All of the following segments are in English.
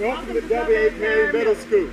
Welcome to W.A. Perry Middle School.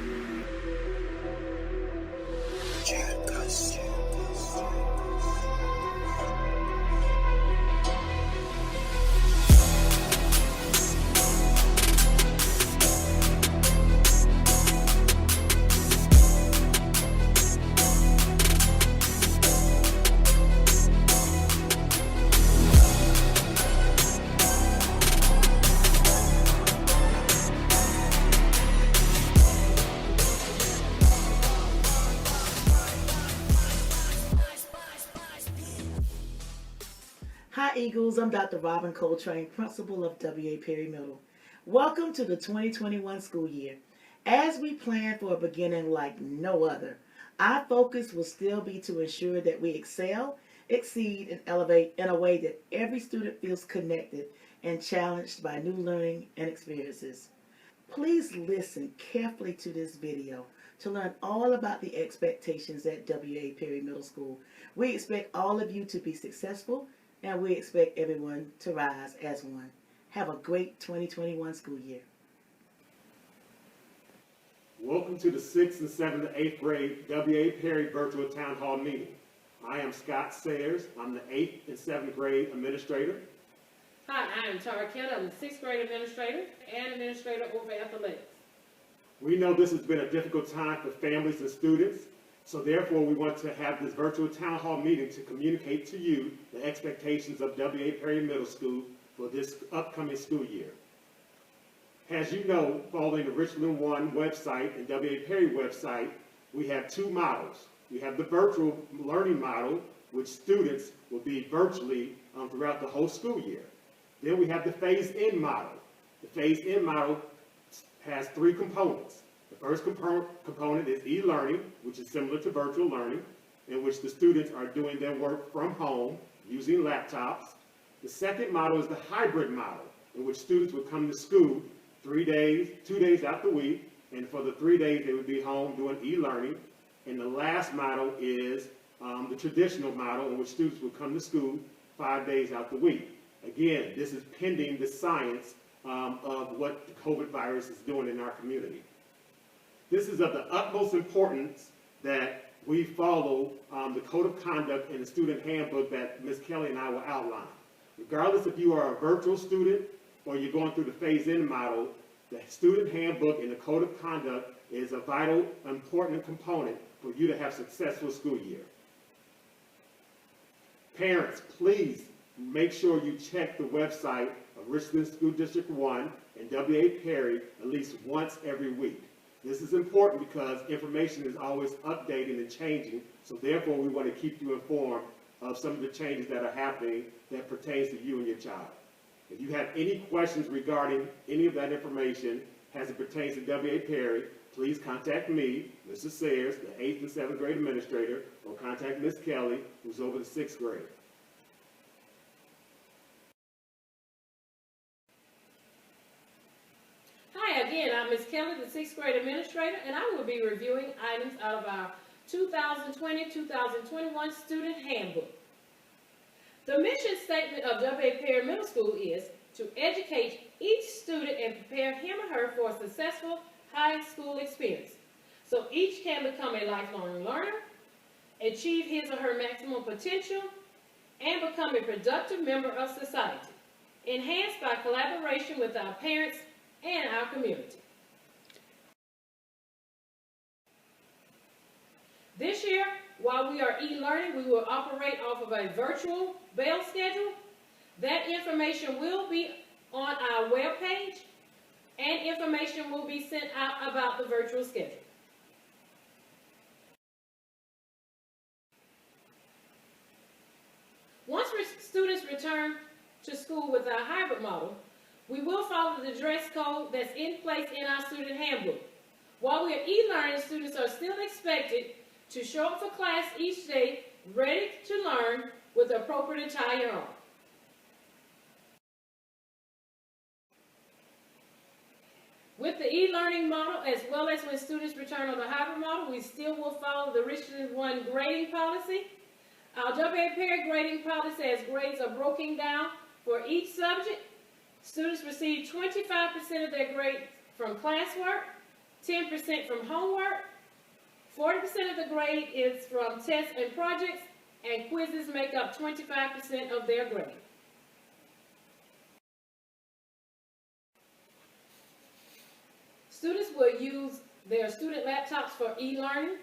Hi Eagles, I'm Dr. Robin Coltrane, Principal of W.A. Perry Middle. Welcome to the 2021 school year. As we plan for a beginning like no other, our focus will still be to ensure that we excel, exceed, and elevate in a way that every student feels connected and challenged by new learning and experiences. Please listen carefully to this video to learn all about the expectations at W.A. Perry Middle School. We expect all of you to be successful, and we expect everyone to rise as one. Have a great 2021 school year. Welcome to the 6th and 7th and 8th grade W.A. Perry Virtual Town Hall meeting. I am Scott Sayers. I'm the 8th and 7th grade administrator. Hi, I am Tara Kelly. I'm the 6th grade administrator and administrator over athletics. We know this has been a difficult time for families and students, so therefore we want to have this virtual town hall meeting to communicate to you the expectations of W.A. Perry Middle School for this upcoming school year. As you know, following the Richland One website and W.A. Perry website, we have two models. We have the virtual learning model, which students will be virtually throughout the whole school year. Then we have the phase-in model. The phase-in model has three components. The first component is e-learning, which is similar to virtual learning, in which the students are doing their work from home using laptops. The second model is the hybrid model, in which students would come to school 2 days out the week, and for the 3 days they would be home doing e-learning. And the last model is the traditional model, in which students would come to school 5 days out the week. Again, this is pending the science of what the COVID virus is doing in our community. This is of the utmost importance that we follow the code of conduct and the student handbook that Ms. Kelly and I will outline. Regardless if you are a virtual student or you're going through the phase-in model, the student handbook and the code of conduct is a vital, important component for you to have a successful school year. Parents, please make sure you check the website of Richland School District 1 and W.A. Perry at least once every week. This is important because information is always updating and changing, so therefore we want to keep you informed of some of the changes that are happening that pertains to you and your child. If you have any questions regarding any of that information as it pertains to W.A. Perry, please contact me, Mr. Sayers, the 8th and 7th grade administrator, or contact Ms. Kelly, who's over the 6th grade. Hi again, I'm Ms. Kelly, the 6th grade administrator, and I will be reviewing items out of our 2020-2021 student handbook. The mission statement of W.A. Perry Middle School is to educate each student and prepare him or her for a successful high school experience, so each can become a lifelong learner, achieve his or her maximum potential, and become a productive member of society, enhanced by collaboration with our parents and our community. This year, while we are e-learning, we will operate off of a virtual bell schedule. That information will be on our webpage, and information will be sent out about the virtual schedule. Once students return to school with our hybrid model, we will follow the dress code that's in place in our student handbook. While we are e-learning, students are still expected to show up for class each day ready to learn with the appropriate attire on. With the e-learning model, as well as when students return on the hybrid model, we still will follow the Richland One grading policy. Our W.A. Perry grading policy, as grades are broken down for each subject, students receive 25% of their grade from classwork, 10% from homework, 40% of the grade is from tests and projects, and quizzes make up 25% of their grade. Students will use their student laptops for e-learning.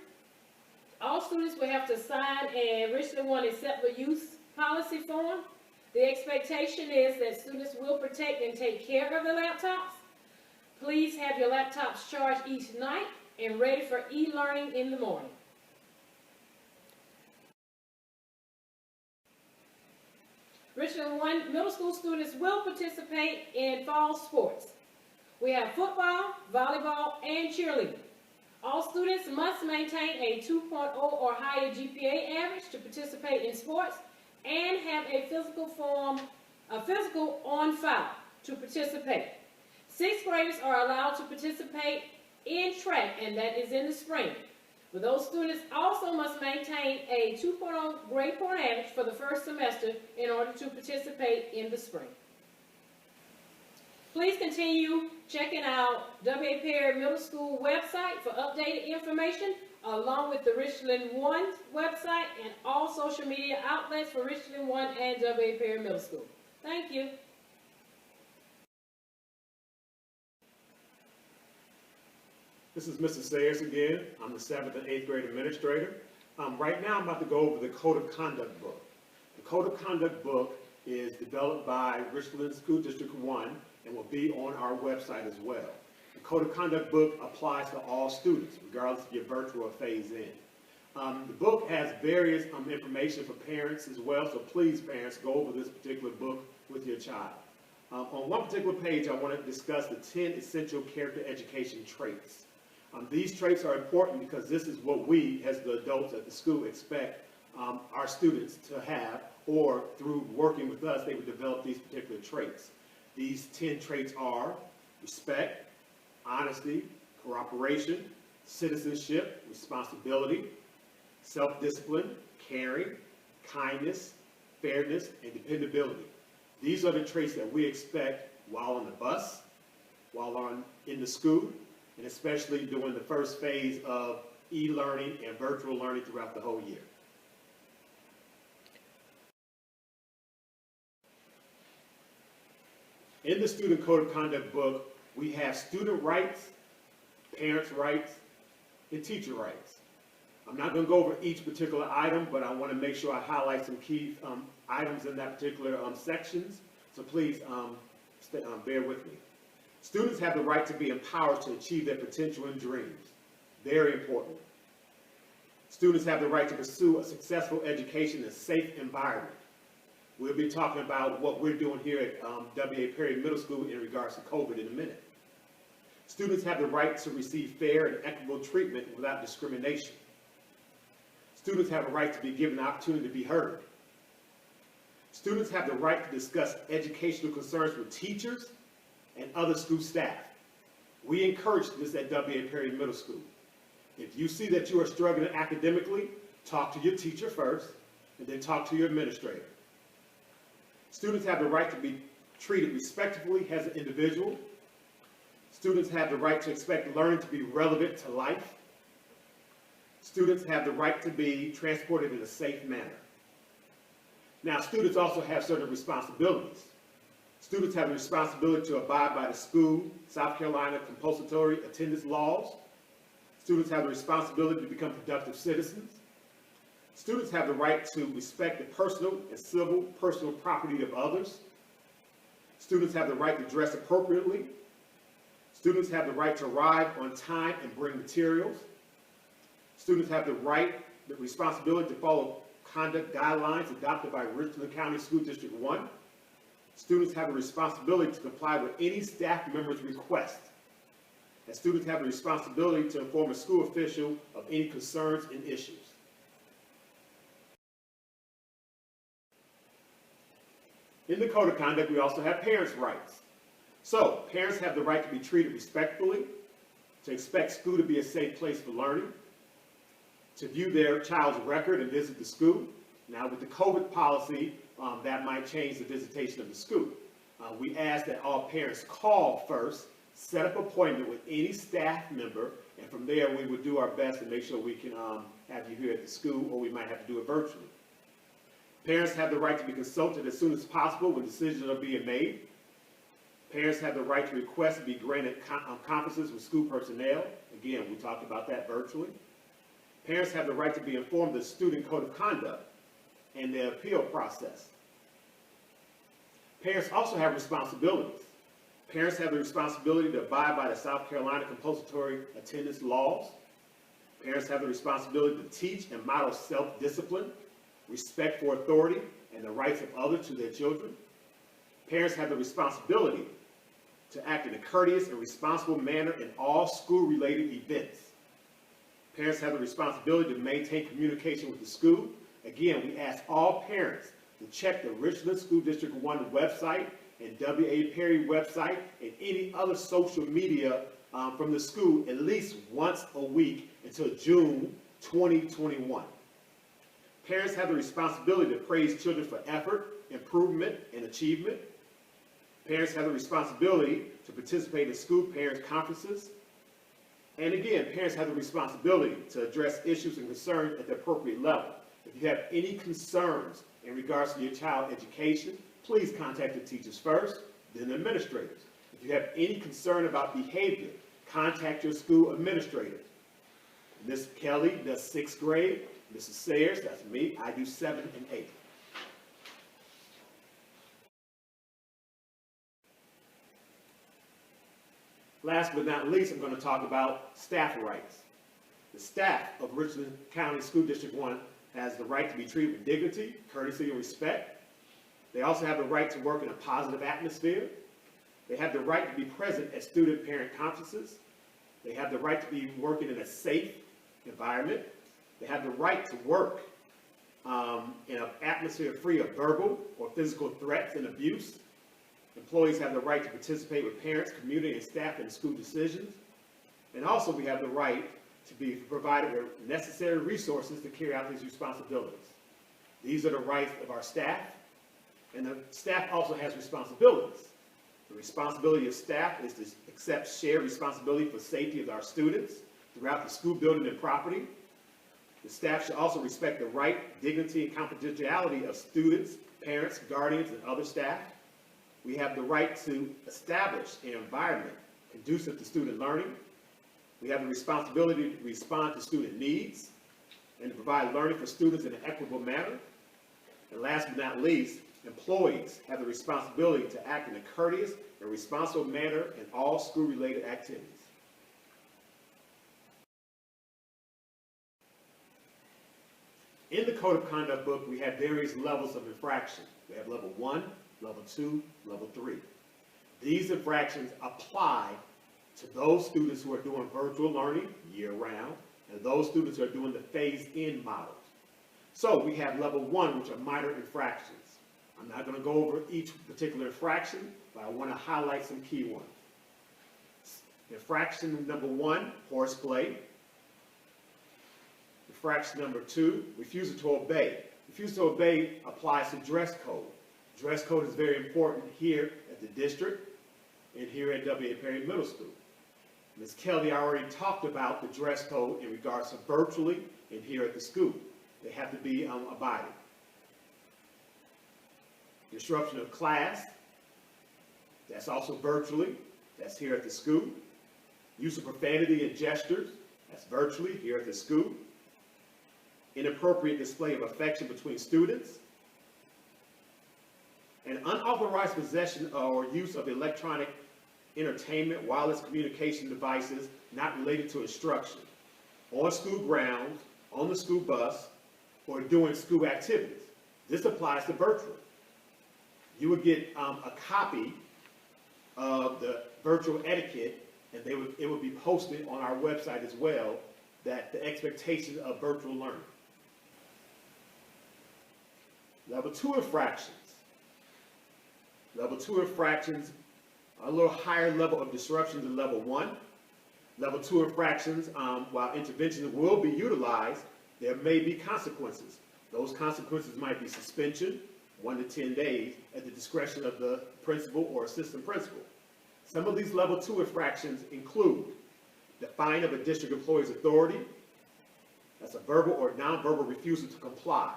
All students will have to sign a Richland One acceptable use policy form. The expectation is that students will protect and take care of their laptops. Please have your laptops charged each night and ready for e-learning in the morning. Richland One middle school students will participate in fall sports. We have football, volleyball, and cheerleading. All students must maintain a 2.0 or higher GPA average to participate in sports and have a physical on file to participate. Sixth graders are allowed to participate in track, and that is in the spring. But those students also must maintain a 2.0 grade point average for the first semester in order to participate in the spring. Please continue checking out W.A. Perry Middle School website for updated information, along with the Richland One website and all social media outlets for Richland One and W.A. Perry Middle School. Thank you. This is Mr. Sayers again. I'm the 7th and 8th grade administrator. Right now I'm about to go over the Code of Conduct book. The Code of Conduct book is developed by Richland School District 1 and will be on our website as well. The Code of Conduct book applies to all students, regardless if you're virtual or phase-in. The book has various information for parents as well, so please, parents, go over this particular book with your child. On one particular page, I want to discuss the 10 essential character education traits. These traits are important because this is what we, as the adults at the school, expect our students to have, or through working with us, they would develop these particular traits. These 10 traits are respect, honesty, cooperation, citizenship, responsibility, self-discipline, caring, kindness, fairness, and dependability. These are the traits that we expect while on the bus, while in the school, and especially during the first phase of e-learning and virtual learning throughout the whole year. In the Student Code of Conduct book, we have student rights, parents' rights, and teacher rights. I'm not going to go over each particular item, but I want to make sure I highlight some key items in that particular sections, so please bear with me. Students have the right to be empowered to achieve their potential and dreams. Very important. Students have the right to pursue a successful education in a safe environment. We'll be talking about what we're doing here at W.A. Perry Middle School in regards to COVID in a minute. Students have the right to receive fair and equitable treatment without discrimination. Students have a right to be given the opportunity to be heard. Students have the right to discuss educational concerns with teachers and other school staff. We encourage this at W.A. Perry Middle School. If you see that you are struggling academically, talk to your teacher first, and then talk to your administrator. Students have the right to be treated respectfully as an individual. Students have the right to expect learning to be relevant to life. Students have the right to be transported in a safe manner. Now, students also have certain responsibilities. Students have the responsibility to abide by the school, South Carolina compulsory attendance laws. Students have the responsibility to become productive citizens. Students have the right to respect the personal and civil personal property of others. Students have the right to dress appropriately. Students have the right to arrive on time and bring materials. Students have the responsibility to follow conduct guidelines adopted by Richland County School District 1. Students have the responsibility to comply with any staff member's request. And students have the responsibility to inform a school official of any concerns and issues. In the Code of Conduct, we also have parents' rights. So, parents have the right to be treated respectfully, to expect school to be a safe place for learning, to view their child's record and visit the school. Now, with the COVID policy, that might change the visitation of the school. We ask that all parents call first set up an appointment with any staff member, and from there we would do our best to make sure we can have you here at the school, or we might have to do it virtually. Parents have the right to be consulted as soon as possible when decisions are being made. Parents have the right to request to be granted conferences with school personnel. Again, we talked about that virtually. Parents have the right to be informed of the student code of conduct and the appeal process. Parents also have responsibilities. Parents have the responsibility to abide by the South Carolina compulsory attendance laws. Parents have the responsibility to teach and model self-discipline, respect for authority, and the rights of others to their children. Parents have the responsibility to act in a courteous and responsible manner in all school-related events. Parents have the responsibility to maintain communication with the school. Again, we ask all parents to check the Richland School District 1 website and W.A. Perry website and any other social media from the school at least once a week until June 2021. Parents have the responsibility to praise children for effort, improvement, and achievement. Parents have the responsibility to participate in school parents' conferences. And again, parents have the responsibility to address issues and concerns at the appropriate level. If you have any concerns in regards to your child's education, please contact the teachers first, then the administrators. If you have any concern about behavior, contact your school administrator. Ms. Kelly does 6th grade. Mrs. Sayers, that's me, I do 7th and 8th. Last but not least, I'm going to talk about staff rights. The staff of Richland County School District 1 has the right to be treated with dignity, courtesy, and respect. They also have the right to work in a positive atmosphere. They have the right to be present at student-parent conferences. They have the right to be working in a safe environment. They have the right to work in an atmosphere free of verbal or physical threats and abuse. Employees have the right to participate with parents, community, and staff in school decisions. And also we have the right to be provided with necessary resources to carry out these responsibilities. These are the rights of our staff, and the staff also has responsibilities. The responsibility of staff is to accept shared responsibility for safety of our students throughout the school building and property. The staff should also respect the right, dignity, and confidentiality of students, parents, guardians, and other staff. We have the right to establish an environment conducive to student learning. We have the responsibility to respond to student needs and to provide learning for students in an equitable manner. And last but not least, employees have the responsibility to act in a courteous and responsible manner in all school-related activities. In the Code of Conduct book, we have various levels of infraction. We have level 1, level 2, level 3. These infractions apply to those students who are doing virtual learning year-round and those students who are doing the phase-in models. So we have level 1, which are minor infractions. I'm not going to go over each particular infraction, but I want to highlight some key ones. Infraction number 1, horseplay. Infraction number 2, refusal to obey. Refusal to obey applies to dress code. Dress code is very important here at the district and here at W.A. Perry Middle School. Ms. Kelly already talked about the dress code in regards to virtually and here at the school. They have to be abided. Disruption of class, that's also virtually, that's here at the school. Use of profanity and gestures, that's virtually here at the school. Inappropriate display of affection between students. And unauthorized possession or use of electronic entertainment, wireless communication devices not related to instruction on school grounds, on the school bus, or doing school activities. This applies to virtual. You would get a copy of the virtual etiquette, and it would be posted on our website as well, that the expectations of virtual learning. Level 2 infractions. Level 2 infractions are a little higher level of disruption than level 1. Level 2 infractions, while interventions will be utilized, there may be consequences. Those consequences might be suspension, 1 to 10 days, at the discretion of the principal or assistant principal. Some of these level 2 infractions include defying of a district employee's authority. That's a verbal or nonverbal refusal to comply.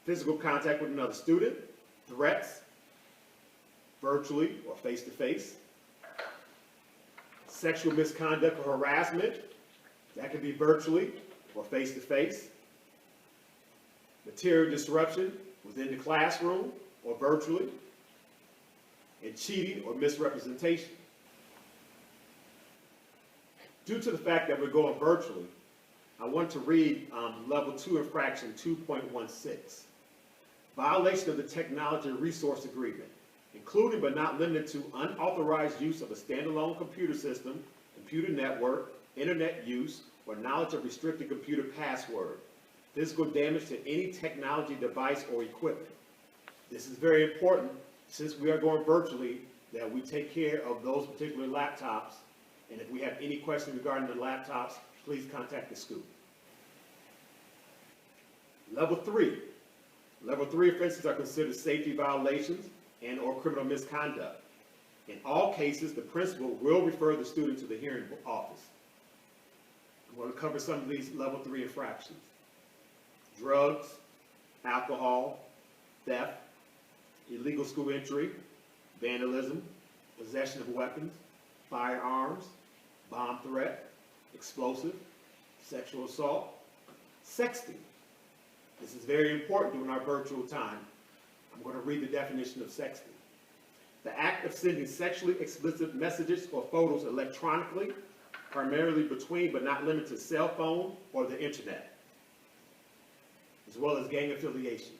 Physical contact with another student, threats, virtually or face-to-face. Sexual misconduct or harassment, that can be virtually or face-to-face. Material disruption within the classroom or virtually. And cheating or misrepresentation. Due to the fact that we're going virtually, I want to read level 2 infraction 2.16. Violation of the Technology Resource Agreement, including but not limited to unauthorized use of a standalone computer system, computer network, internet use, or knowledge of restricted computer password. Physical damage to any technology device or equipment. This is very important since we are going virtually, that we take care of those particular laptops. And if we have any questions regarding the laptops, please contact the school. Level 3. Level 3 offenses are considered safety violations and or criminal misconduct. In all cases, the principal will refer the student to the hearing office. I'm going to cover some of these level 3 infractions. Drugs, alcohol, theft, illegal school entry, vandalism, possession of weapons, firearms, bomb threat, explosive, sexual assault, sexting. This is very important during our virtual time. I'm going to read the definition of sexting. The act of sending sexually explicit messages or photos electronically, primarily between but not limited to cell phone or the internet, as well as gang affiliation.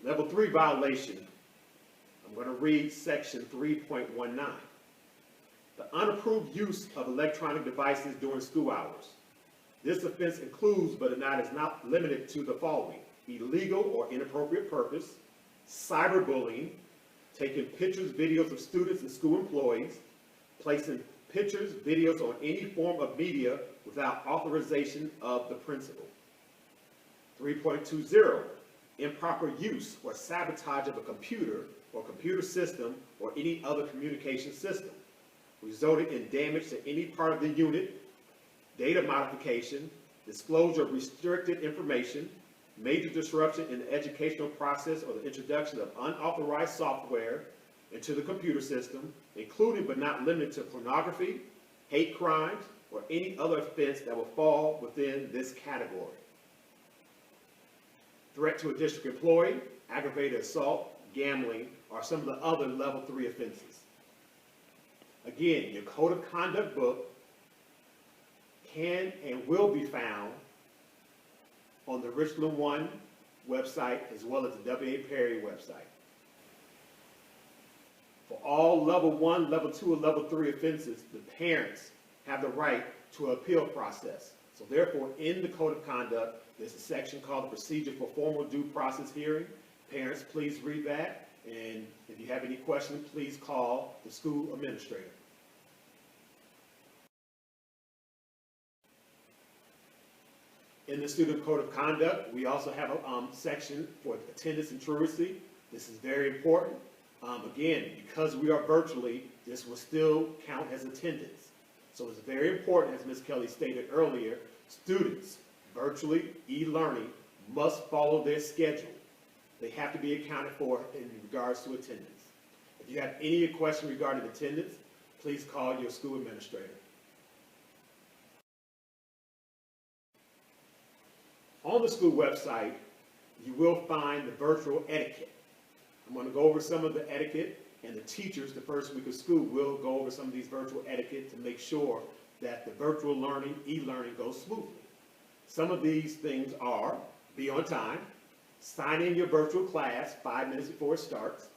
Level 3 violation, I'm going to read section 3.19. The unapproved use of electronic devices during school hours. This offense includes, but is not limited to the following: illegal or inappropriate purpose, cyberbullying, taking pictures, videos of students and school employees, placing pictures, videos on any form of media without authorization of the principal. 3.20, improper use or sabotage of a computer or computer system or any other communication system, resulting in damage to any part of the unit, data modification, disclosure of restricted information, major disruption in the educational process or the introduction of unauthorized software into the computer system, including but not limited to pornography, hate crimes, or any other offense that will fall within this category. Threat to a district employee, aggravated assault, gambling, are some of the other level 3 offenses. Again, your code of conduct book can and will be found on the Richland One website as well as the W.A. Perry website. For all level 1, level 2, and level 3 offenses, the parents have the right to appeal process. So therefore, in the code of conduct, there's a section called the Procedure for Formal Due Process Hearing. Parents, please read that. And if you have any questions, please call the school administrator. In the Student Code of Conduct, we also have a section for attendance and truancy. This is very important. Again, because we are virtually, this will still count as attendance. So it's very important, as Ms. Kelly stated earlier, students, virtually, e-learning, must follow their schedule. They have to be accounted for in regards to attendance. If you have any question regarding attendance, please call your school administrator. On the school website, you will find the virtual etiquette. I'm going to go over some of the etiquette, and the teachers the first week of school will go over some of these virtual etiquette to make sure that the virtual learning, e-learning goes smoothly. Some of these things are: be on time, sign in your virtual class 5 minutes before it starts,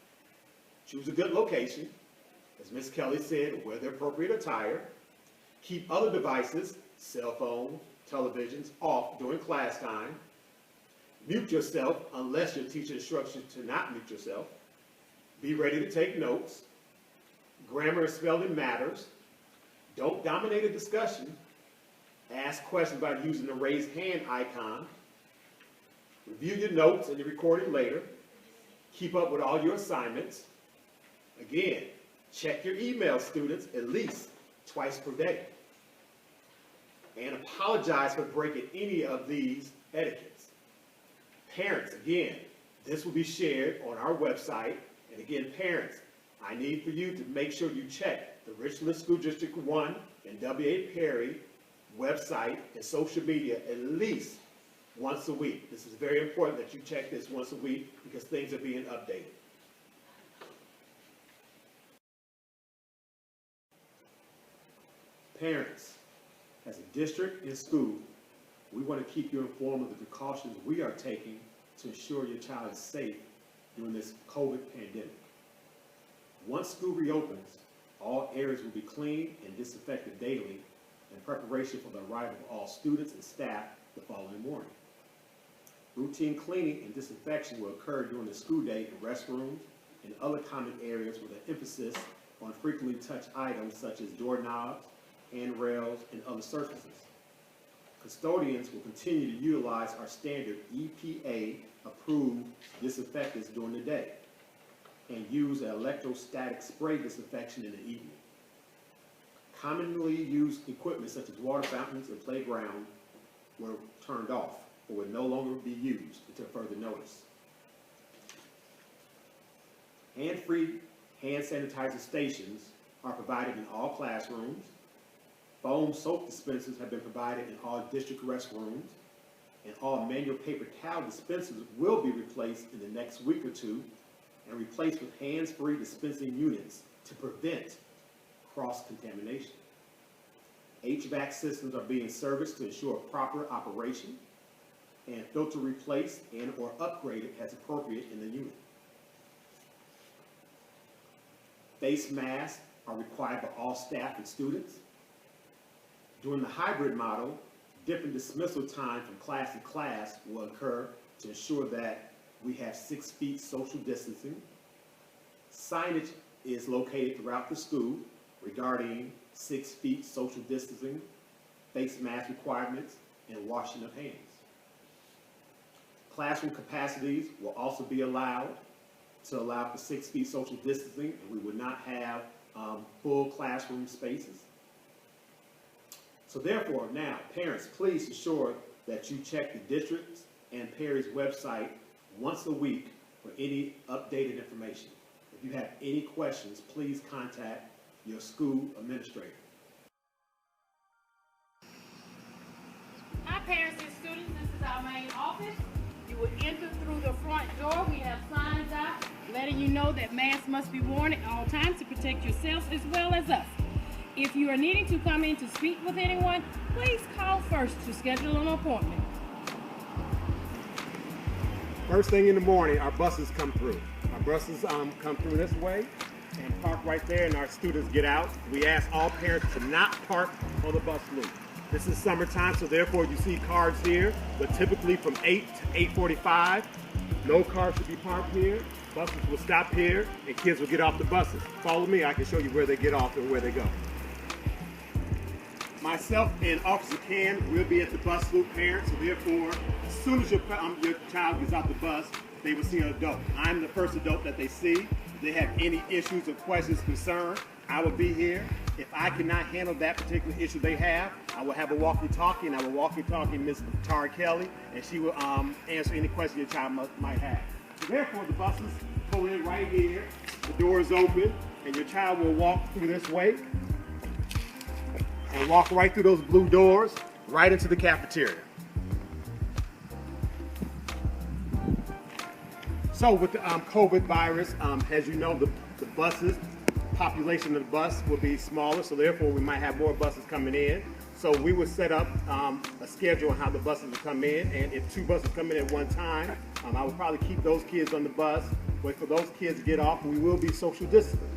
choose a good location, as Ms. Kelly said, wear the appropriate attire, keep other devices, cell phones, televisions, off during class time, mute yourself unless your teacher instructs you to not mute yourself, be ready to take notes, grammar and spelling matters, don't dominate a discussion, ask questions by using the raised hand icon, review your notes and the recording later, Keep up with all your assignments. Again, check your email, students, at least twice per day. And apologize for breaking any of these etiquettes. Parents, again, this will be shared on our website. And again, parents, I need for you to make sure you check the Richland School District 1 and W.A. Perry website and social media at least once a week. This is very important that you check this once a week because things are being updated. Parents, as a district and school, we want to keep you informed of the precautions we are taking to ensure your child is safe during this COVID pandemic. Once school reopens, all areas will be cleaned and disinfected daily in preparation for the arrival of all students and staff the following morning. Routine cleaning and disinfection will occur during the school day in restrooms and other common areas with an emphasis on frequently touched items such as doorknobs, handrails, and other surfaces. Custodians will continue to utilize our standard EPA-approved disinfectants during the day and use an electrostatic spray disinfection in the evening. Commonly used equipment such as water fountains and playground were turned off or will no longer be used until further notice. Hand-free hand sanitizer stations are provided in all classrooms. Foam soap dispensers have been provided in all district restrooms, and all manual paper towel dispensers will be replaced in the next week or two and replaced with hands-free dispensing units to prevent cross-contamination. HVAC systems are being serviced to ensure proper operation, and filter replaced and or upgraded as appropriate in the unit. Face masks are required by all staff and students. During the hybrid model, different dismissal time from class to class will occur to ensure that we have 6 feet social distancing. Signage is located throughout the school regarding 6 feet social distancing, face mask requirements, and washing of hands. Classroom capacities will also be allowed to allow for 6 feet social distancing, and we would not have full classroom spaces. So therefore, now, parents, please ensure that you check the district's and Perry's website once a week for any updated information. If you have any questions, please contact your school administrator. Hi, parents and students. This is our main office. You will enter through the front door. We have signs out letting you know that masks must be worn at all times to protect yourselves as well as us. If you are needing to come in to speak with anyone, please call first to schedule an appointment. First thing in the morning, our buses come through. Our buses come through this way and park right there, and our students get out. We ask all parents to not park on the bus loop. This is summertime, so therefore you see cars here, but typically from 8 to 8:45, no cars should be parked here. Buses will stop here, and kids will get off the buses. Follow me, I can show you where they get off and where they go. Myself and Officer Ken will be at the bus loop, parents, so therefore, as soon as your child gets off the bus, they will see an adult. I'm the first adult that they see. If they have any issues or questions, concerns, I will be here. If I cannot handle that particular issue they have, I will have a walkie-talkie, and I will walkie-talkie Ms. Tara Kelly, and she will answer any question your child might have. So therefore, the buses pull in right here, the door is open, and your child will walk through this way, and walk right through those blue doors, right into the cafeteria. So with the COVID virus, as you know, the buses, population of the bus will be smaller, so therefore we might have more buses coming in. So we would set up a schedule on how the buses will come in, and if 2 buses come in at one time, I would probably keep those kids on the bus, wait for those kids to get off, and we will be social distancing.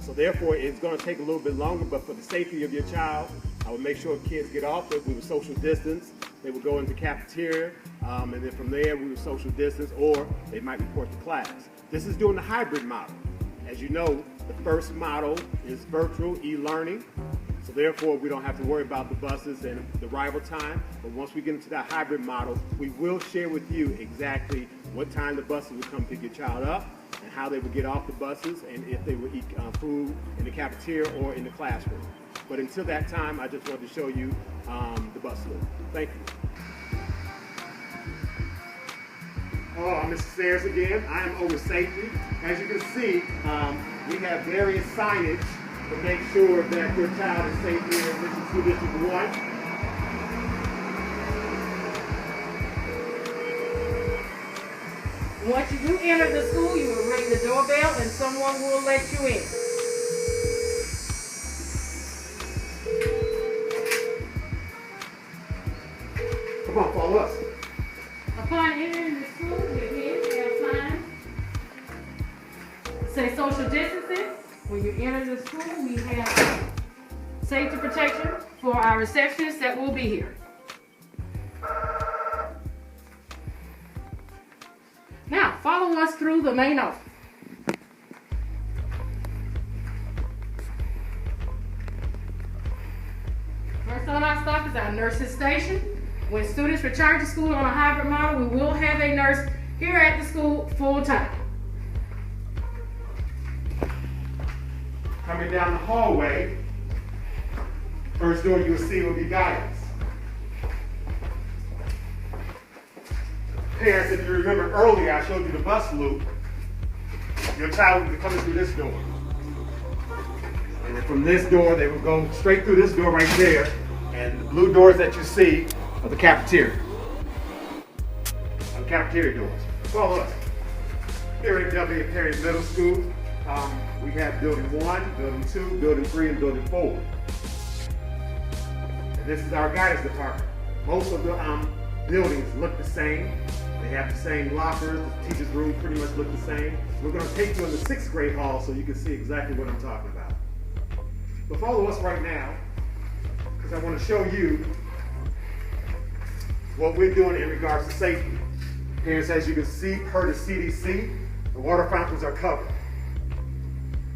So therefore, it's going to take a little bit longer, but for the safety of your child, I would make sure kids get off, that we would social distance. They would go into the cafeteria, and then from there, we would social distance, or they might report to class. This is doing the hybrid model. As you know, the first model is virtual e-learning. So therefore, we don't have to worry about the buses and the arrival time. But once we get into that hybrid model, we will share with you exactly what time the buses would come pick your child up, and how they would get off the buses, and if they would eat food in the cafeteria or in the classroom. But until that time, I just wanted to show you the bus loop. Thank you. Oh, I'm Mr. Sayers again. I am over safety. As you can see, we have various signage to make sure that your child is safe here in Mission School District 1. Once you do enter the school, you will ring the doorbell and someone will let you in. Come on, follow us. Upon entering the school, we again have signs. Say social distancing. When you enter the school, we have safety protection for our receptionists that will be here. Now, follow us through the main office. First on our stop is our nurses station. When students return to school on a hybrid model, we will have a nurse here at the school full time. Coming down the hallway, first door you'll see will be guidance. Parents, if you remember earlier, I showed you the bus loop. Your child would be coming through this door. And then from this door, they would go straight through this door right there. And the blue doors that you see are the cafeteria. The cafeteria doors. Follow us. Here at W.A. Perry Middle School, we have building 1, building 2, building 3, and building 4. And this is our guidance department. Most of the buildings look the same. They have the same lockers. The teacher's room pretty much look the same. We're going to take you in the 6th grade hall so you can see exactly what I'm talking about. But follow us right now, because I want to show you what we're doing in regards to safety. Parents, as you can see, per the CDC, the water fountains are covered.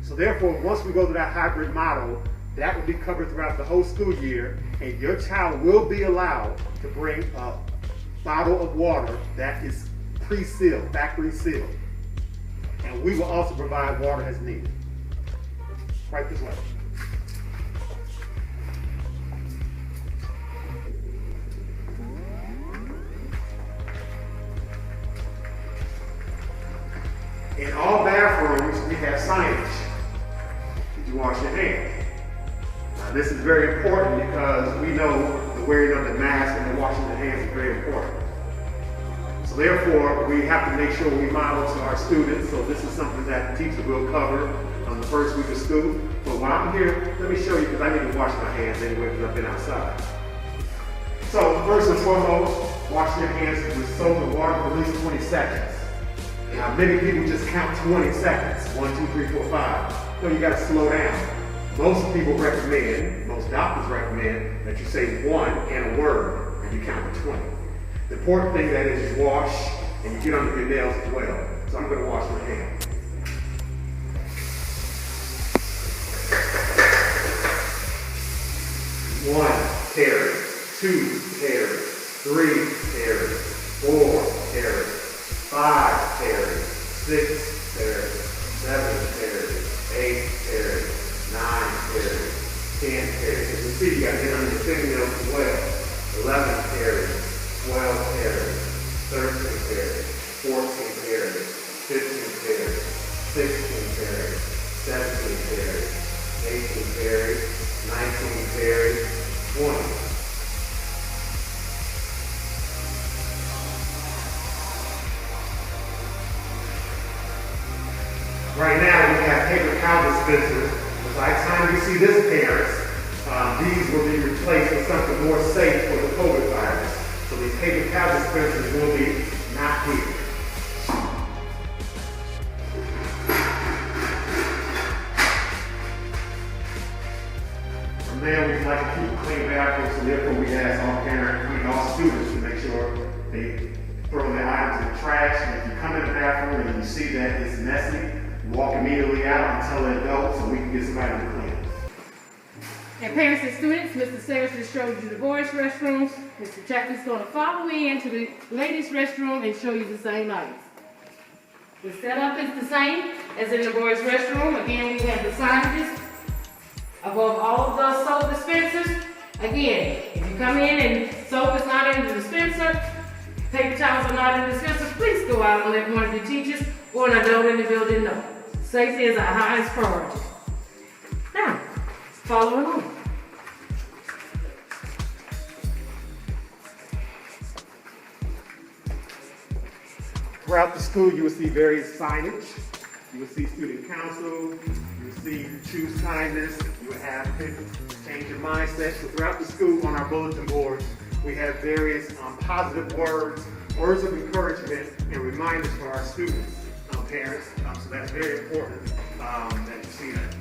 So therefore, once we go to that hybrid model, that will be covered throughout the whole school year, and your child will be allowed to bring a bottle of water that is pre-sealed, factory sealed. And we will also provide water as needed. Right this way. In all bathrooms, we have signage. Did you wash your hands? Now, this is very important because we know the wearing of the mask and the washing the hands is very important. So therefore, we have to make sure we model to our students. So this is something that the teacher will cover on the first week of school. But while I'm here, let me show you, because I need to wash my hands anyway because I've been outside. So first and foremost, wash your hands with soap and water for at least 20 seconds. Now, many people just count 20 seconds. 1, 2, 3, 4, 5. No, you got to slow down. Most people recommend, most doctors recommend, that you say 1 and a word, and you count to 20. The important thing that is you wash, and you get under your nails as well. So I'm going to wash my hands. One, carry. 2, carry. 3, carry. 4, carry. 5, carry. 6, carry. 7, carry. 8, carry. 9, carry. 10, carry. As you see, you got to get under your fingernails as well. 11, carry. 12, carry. 13, carry. 14, carry. 15, carry. 16, carry. 17, carry. 18, carry. 19, carry. 20. Right now, we have paper towel dispensers. By the time you see this, parents, these will be replaced with something more safe for the COVID virus. So these paper towel dispensers will be not here. From there, we'd like to keep a clean bathroom, so therefore we ask all parents, all students to make sure they throw their items in the trash. And if you come in the bathroom and you see that it's messy, walk immediately out and tell the adults so we can get somebody to clean it. And parents and students, Mr. Sayers just showed you the boys' restrooms. Mr. Chapman's going to follow me into the ladies' restroom and show you the same items. The setup is the same as in the boys' restroom. Again, we have the signages above all of those soap dispensers. Again, if you come in and soap is not in the dispenser, paper towels are not in the dispenser, please go out and let one of your teachers or an adult in the building know. Safety is our highest priority. Now, follow along. Throughout the school, you will see various signage. You will see student council. You will see choose kindness. You will have change your mindset. So throughout the school, on our bulletin board, we have various positive words of encouragement, and reminders for our students, parents. So that's very important that you see that.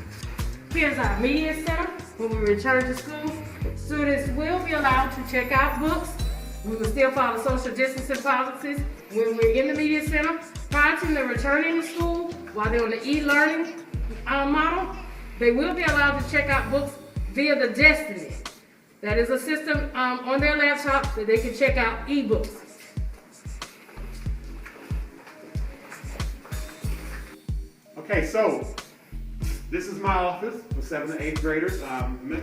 Here's our media center. When we return to school, students will be allowed to check out books. We will still follow social distancing policies when we're in the media center. Prior to them returning to school, while they're on the e-learning model, they will be allowed to check out books via the Destiny. That is a system on their laptop that they can check out e-books. Okay, so this is my office for 7th and 8th graders.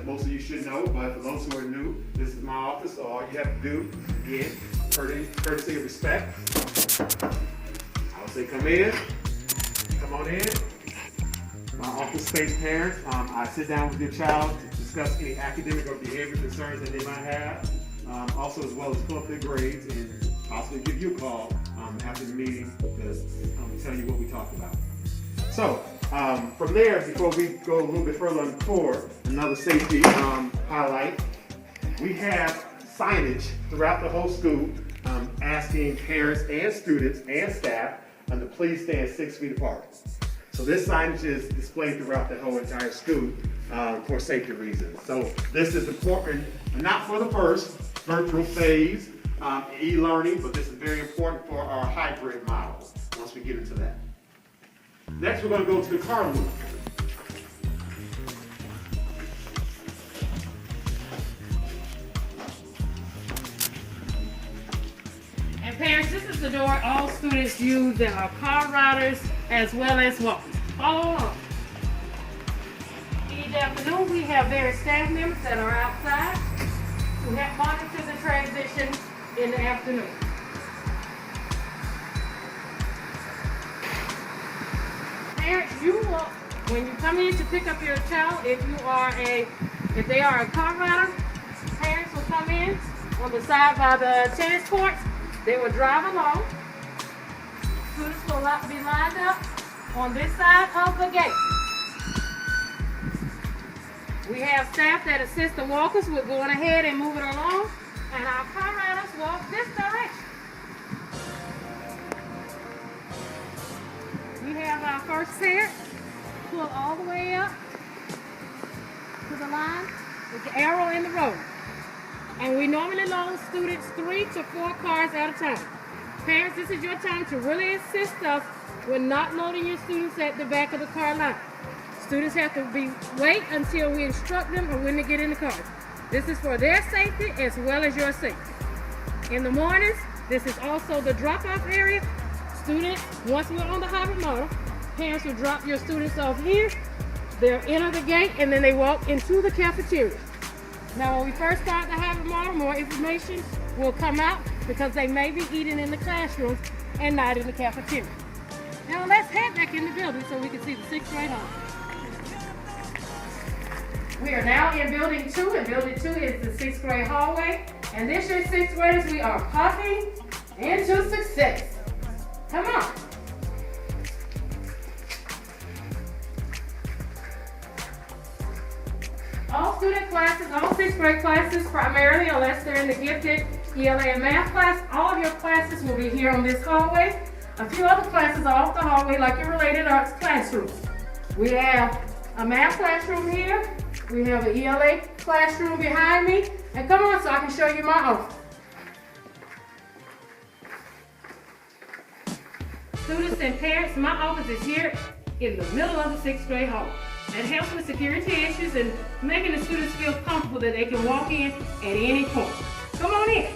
Most of you should know, but for those who are new, this is my office. So all you have to do, again, courtesy of respect. I would say come in, come on in. My office space parents, I sit down with your child to discuss any academic or behavior concerns that they might have. Also, as well as pull up their grades and possibly give you a call after the meeting to tell you what we talked about. So, from there, before we go a little bit further on the tour, another safety highlight, we have signage throughout the whole school asking parents and students and staff to please stand 6 feet apart. So this signage is displayed throughout the whole entire school for safety reasons. So this is important, not for the first virtual phase, e-learning, but this is very important for our hybrid model once we get into that. Next, we're going to go to the car loop. And parents, this is the door all students use that are car riders as well as walkers. Follow along. Each afternoon, we have various staff members that are outside who help monitor the transition in the afternoon. Parents, you will, when you come in to pick up your child, if they are a car rider, parents will come in on the side by the tennis courts. They will drive along. Students will be lined up on this side of the gate. We have staff that assist the walkers with going ahead and moving along, and our car riders walk this direction. We have our first parent pull all the way up to the line with the arrow in the road. And we normally load students 3 to 4 cars at a time. Parents, this is your time to really assist us with not loading your students at the back of the car line. Students have to wait until we instruct them on when to get in the cars. This is for their safety as well as your safety. In the mornings, this is also the drop-off area. Students, once we're on the hybrid model, parents will drop your students off here. They'll enter the gate and then they walk into the cafeteria. Now, when we first start the hybrid model, more information will come out because they may be eating in the classrooms and not in the cafeteria. Now, let's head back in the building so we can see the 6th grade hall. We are now in building 2, and building 2 is the 6th grade hallway. And this year, 6th graders, we are popping into success. Come on. All student classes, all 6th grade classes primarily, unless they're in the gifted ELA and math class, all of your classes will be here on this hallway. A few other classes are off the hallway, like your related arts classrooms. We have a math classroom here. We have an ELA classroom behind me. And come on so I can show you my office. Students and parents, my office is here in the middle of the 6th grade hall. That helps with security issues and making the students feel comfortable that they can walk in at any point. Come on in.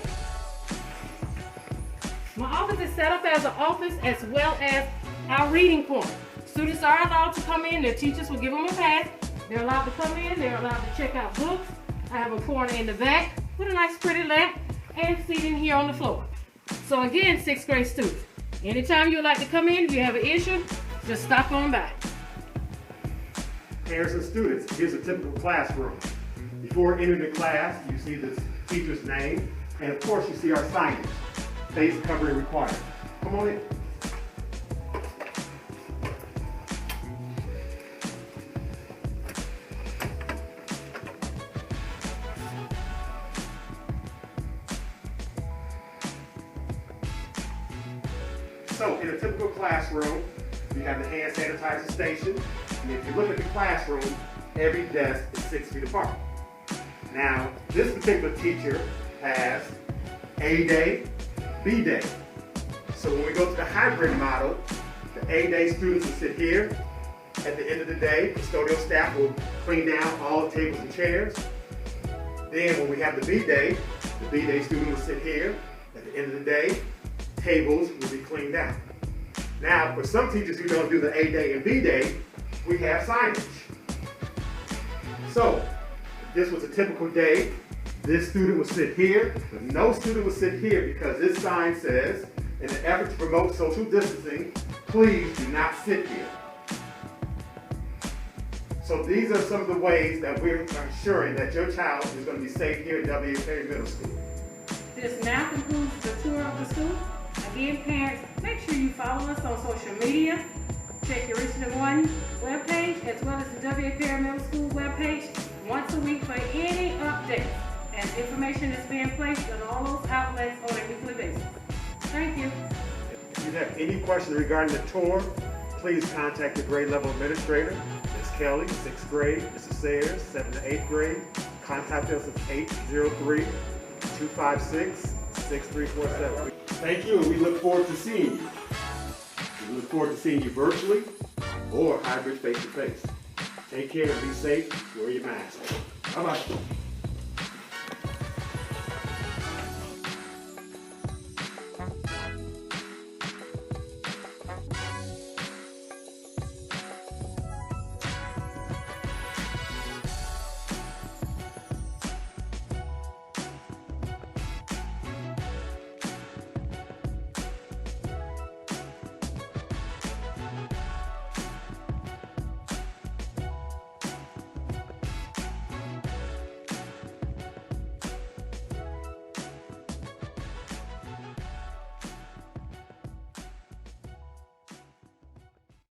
My office is set up as an office as well as our reading corner. Students are allowed to come in, their teachers will give them a pass. They're allowed to come in, they're allowed to check out books. I have a corner in the back with a nice pretty lamp and seating here on the floor. So again, 6th grade students, anytime you would like to come in, if you have an issue, just stop on by. Parents and students, here's a typical classroom. Before entering the class, you see the teacher's name, and of course you see our signage, face covering required. Come on in. So, in a typical classroom, you have the hand sanitizer station, and if you look at the classroom, every desk is 6 feet apart. Now, this particular teacher has A day, B day. So when we go to the hybrid model, the A day students will sit here. At the end of the day, custodial staff will clean down all the tables and chairs. Then when we have the B day student will sit here. At the end of the day, tables will be cleaned down. Now, for some teachers who don't do the A day and B day, we have signage. So, if this was a typical day, this student would sit here, but no student would sit here because this sign says, in an effort to promote social distancing, please do not sit here. So these are some of the ways that we're ensuring that your child is going to be safe here at W.A. Perry Middle School. This now concludes the tour of the school. Again, parents, make sure you follow us on social media. Check your Richland One webpage as well as the W.A. Perry Middle School webpage once a week for any updates. And information is being placed on all those outlets on a weekly basis. Thank you. If you have any questions regarding the tour, please contact your grade level administrator, Ms. Kelly, 6th grade, Mrs. Sayers, 7th to 8th grade. Contact us at 803-256-6347. Thank you, and we look forward to seeing you. We look forward to seeing you virtually or hybrid face-to-face. Take care and be safe. Wear your mask. Bye-bye.